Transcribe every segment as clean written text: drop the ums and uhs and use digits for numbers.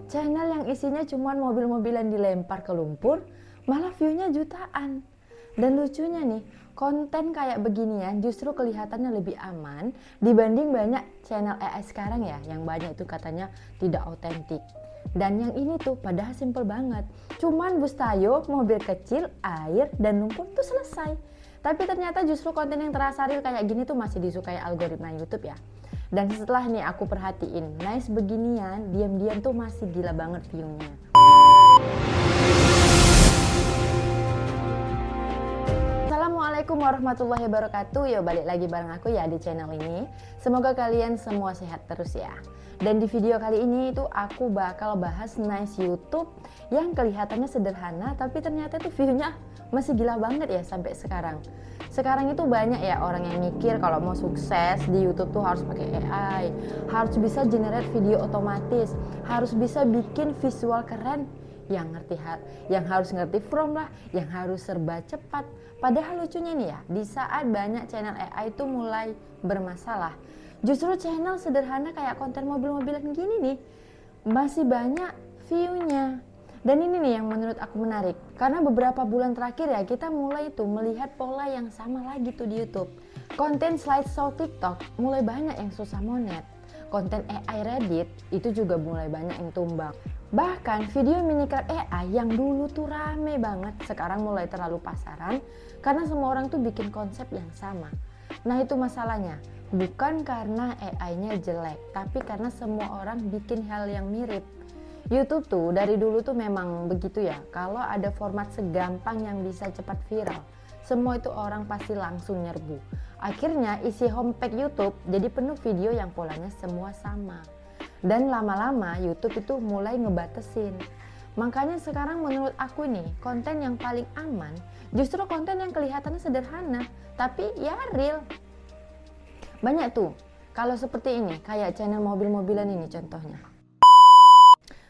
Channel yang isinya cuma mobil-mobilan dilempar ke lumpur, malah view-nya jutaan. Dan lucunya nih, konten kayak beginian justru kelihatannya lebih aman dibanding banyak channel AI sekarang ya, yang banyak itu katanya tidak otentik. Dan yang ini tuh padahal simple banget. Cuman bus tayo, mobil kecil, air, dan lumpur tuh selesai. Tapi ternyata justru konten yang terasa real kayak gini tuh masih disukai algoritma YouTube ya. Dan setelah nih aku perhatiin, nice beginian, diam-diam tuh masih gila banget view-nya. Assalamualaikum warahmatullahi wabarakatuh. Yo, balik lagi bareng aku ya di channel ini. Semoga kalian semua sehat terus ya. Dan di video kali ini itu aku bakal bahas nice YouTube yang kelihatannya sederhana tapi ternyata tuh view-nya masih gila banget ya sampai sekarang. Sekarang itu banyak ya orang yang mikir kalau mau sukses di YouTube tuh harus pakai AI, harus bisa generate video otomatis, harus bisa bikin visual keren, yang harus ngerti prompt lah, yang harus serba cepat. Padahal lucunya nih ya, di saat banyak channel AI itu mulai bermasalah, justru channel sederhana kayak konten mobil-mobilan gini nih masih banyak view-nya. Dan ini nih yang menurut aku menarik, karena beberapa bulan terakhir ya kita mulai tuh melihat pola yang sama lagi tuh di YouTube. Konten slideshow TikTok mulai banyak yang susah monet. Konten AI Reddit itu juga mulai banyak yang tumbang. Bahkan video miniatur AI yang dulu tuh rame banget sekarang mulai terlalu pasaran karena semua orang tuh bikin konsep yang sama. Nah itu masalahnya, bukan karena AI-nya jelek, tapi karena semua orang bikin hal yang mirip. YouTube tuh dari dulu tuh memang begitu ya, kalau ada format segampang yang bisa cepat viral, semua itu orang pasti langsung nyerbu. Akhirnya isi homepage YouTube jadi penuh video yang polanya semua sama. Dan lama-lama YouTube itu mulai ngebatasin. Makanya sekarang menurut aku nih, konten yang paling aman justru konten yang kelihatannya sederhana, tapi ya real. Banyak tuh, kalau seperti ini, kayak channel mobil-mobilan ini contohnya.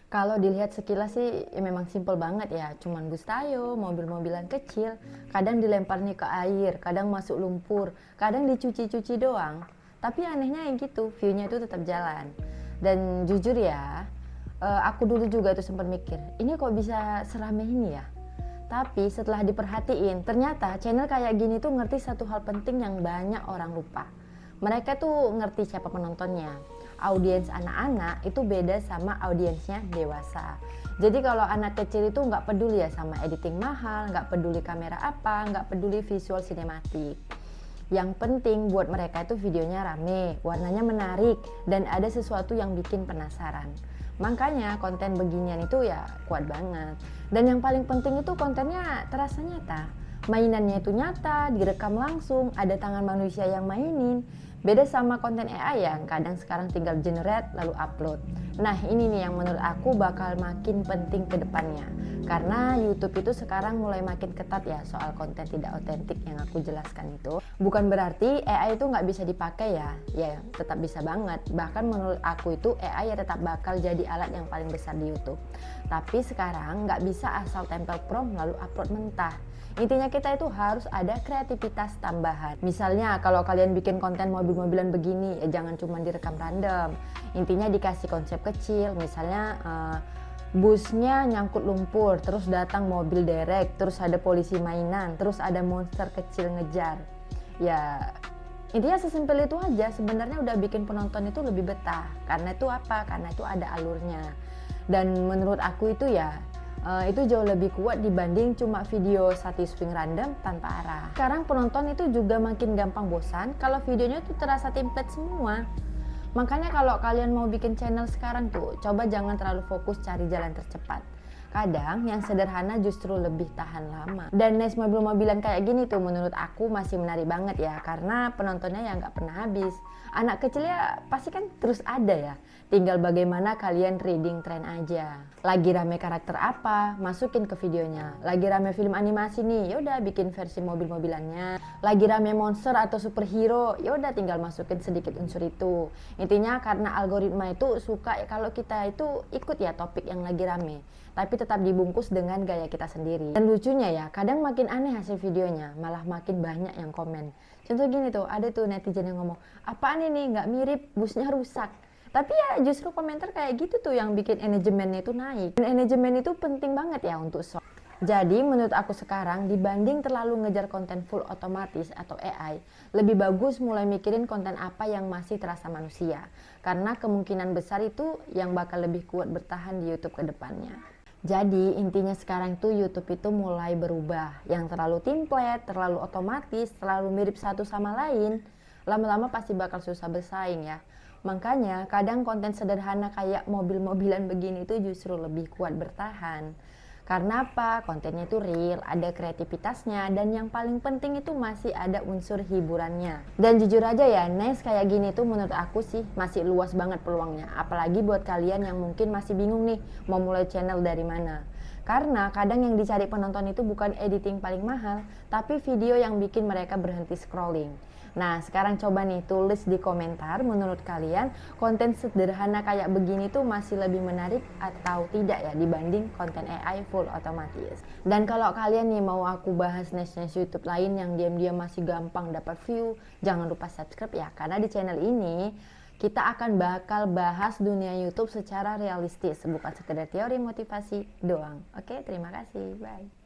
Kalau dilihat sekilas sih ya memang simple banget ya, cuman bus tayo, mobil-mobilan kecil, kadang dilempar nih ke air, kadang masuk lumpur, kadang dicuci-cuci doang. Tapi anehnya yang gitu, view-nya itu tetap jalan. Dan jujur ya, aku dulu juga tuh sempat mikir, ini kok bisa serame ini ya? Tapi setelah diperhatiin, ternyata channel kayak gini tuh ngerti satu hal penting yang banyak orang lupa. Mereka tuh ngerti siapa penontonnya. Audiens anak-anak itu beda sama audiensnya dewasa. Jadi kalau anak kecil itu nggak peduli ya sama editing mahal, nggak peduli kamera apa, nggak peduli visual sinematik. Yang penting buat mereka itu videonya rame, warnanya menarik, dan ada sesuatu yang bikin penasaran. Makanya konten beginian itu ya kuat banget. Dan yang paling penting itu kontennya terasa nyata. Mainannya itu nyata, direkam langsung, ada tangan manusia yang mainin. Beda sama konten AI yang kadang sekarang tinggal generate lalu upload. Nah ini nih yang menurut aku bakal makin penting ke depannya. Karena YouTube itu sekarang mulai makin ketat ya soal konten tidak otentik yang aku jelaskan itu. Bukan berarti AI itu nggak bisa dipakai ya tetap bisa banget. Bahkan menurut aku itu AI ya tetap bakal jadi alat yang paling besar di YouTube. Tapi sekarang nggak bisa asal tempel prompt lalu upload mentah. Intinya kita itu harus ada kreativitas tambahan. Misalnya kalau kalian bikin konten mobil-mobilan begini, ya jangan cuma direkam random. Intinya dikasih konsep kecil, misalnya busnya nyangkut lumpur, terus datang mobil derek, terus ada polisi mainan, terus ada monster kecil ngejar. Ya intinya sesimpel itu aja, sebenarnya udah bikin penonton itu lebih betah. Karena itu apa? Karena itu ada alurnya. Dan menurut aku itu ya itu jauh lebih kuat dibanding cuma video satisfying random tanpa arah. Sekarang penonton itu juga makin gampang bosan kalau videonya tuh terasa template semua. Makanya kalau kalian mau bikin channel sekarang tuh, coba jangan terlalu fokus cari jalan tercepat. Kadang yang sederhana justru lebih tahan lama. Dan nice mobil-mobilan kayak gini tuh menurut aku masih menarik banget ya, karena penontonnya yang nggak pernah habis. Anak kecil ya pasti kan terus ada ya. Tinggal bagaimana kalian reading trend aja. Lagi rame karakter apa, masukin ke videonya. Lagi rame film animasi nih, yaudah bikin versi mobil-mobilannya. Lagi rame monster atau superhero, yaudah tinggal masukin sedikit unsur itu. Intinya karena algoritma itu suka kalau kita itu ikut ya topik yang lagi rame, tapi tetap dibungkus dengan gaya kita sendiri. Dan lucunya ya, kadang makin aneh hasil videonya, malah makin banyak yang komen. Contoh gini tuh, ada tuh netizen yang ngomong, apaan ini nggak mirip, busnya rusak. Tapi ya justru komentar kayak gitu tuh yang bikin engagementnya itu naik. Dan engagement itu penting banget ya untuk short. Jadi menurut aku sekarang dibanding terlalu ngejar konten full otomatis atau AI, lebih bagus mulai mikirin konten apa yang masih terasa manusia. Karena kemungkinan besar itu yang bakal lebih kuat bertahan di YouTube ke depannya. Jadi intinya sekarang tuh YouTube itu mulai berubah. Yang terlalu template, terlalu otomatis, terlalu mirip satu sama lain, lama-lama pasti bakal susah bersaing ya. Makanya kadang konten sederhana kayak mobil-mobilan begini tuh justru lebih kuat bertahan. Karena apa? Kontennya itu real, ada kreativitasnya, dan yang paling penting itu masih ada unsur hiburannya. Dan jujur aja ya, Nice kayak gini tuh menurut aku sih masih luas banget peluangnya. Apalagi buat kalian yang mungkin masih bingung nih mau mulai channel dari mana. Karena kadang yang dicari penonton itu bukan editing paling mahal, tapi video yang bikin mereka berhenti scrolling. Nah, sekarang coba nih tulis di komentar menurut kalian konten sederhana kayak begini tuh masih lebih menarik atau tidak ya dibanding konten AI full otomatis. Dan kalau kalian nih mau aku bahas next YouTube lain yang diam-diam masih gampang dapat view, jangan lupa subscribe ya, karena di channel ini kita akan bakal bahas dunia YouTube secara realistis, bukan sekedar teori motivasi doang. Oke, terima kasih. Bye.